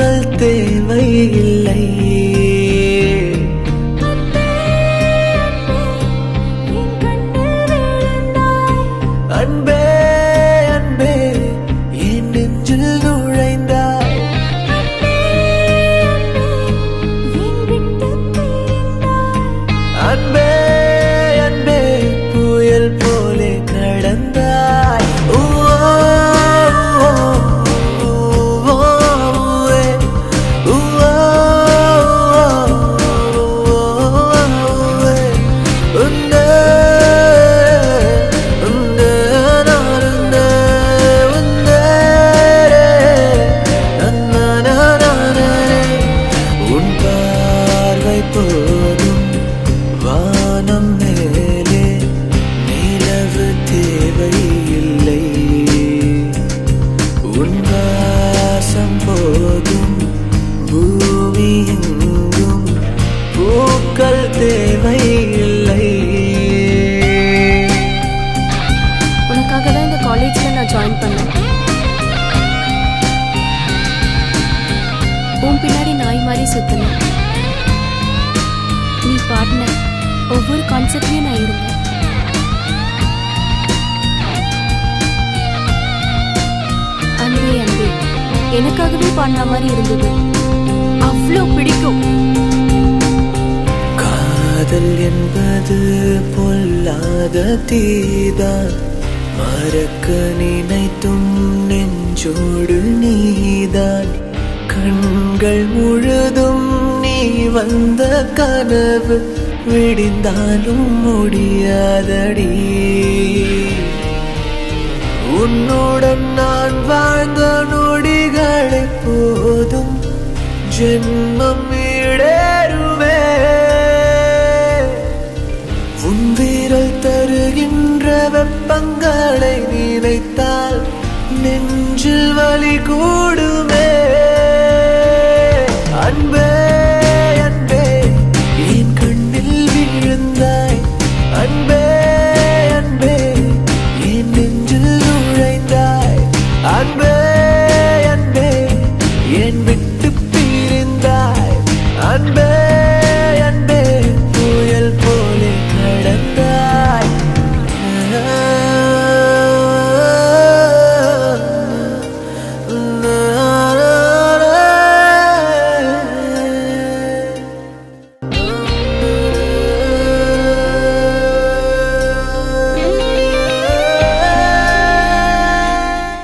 பூக்கள் தேவையில்லை. அன்பே அன்பே என் நெஞ்சில் நுழைந்தாய். அன்பே அன்பே புயல் போலே கடந்தாய். போதும் வானம் மேலே நிலவு தேவையில்லை. உன் வாசம் போதும் பூமி எங்கும் பூக்கள் தேவையில்லை. உனக்காக தான் இந்த காலேஜ்ல நான் ஜாயின் பண்ணேன். உன் பின்னாடி நாய் மாதிரி சுத்தினேன். நீ பாடின ஒவ்வொரு கான்செப்ட்லயும் நான் இருந்தேன். அன்பே அன்பே எனக்காகவே பாடின மாதிரி இருந்தது. அவ்வளோ பிடிக்கும். காதல் என்பது பொல்லாத தீதான். மறக்க நினைத்தும் நெஞ்சோடு நீதான். கண்கள் முழுதும் நீ வந்த கனவு விடிந்தாலும் முடியாதடி. உன்னுடன் நான் வாழ்ந்த நொடிகளை போதும் ஜென்மம் ஈடேறுவே. உன் வீரல் தருகின்ற வெப்பங்களை நினைத்தால் நெஞ்சில் வலி கூட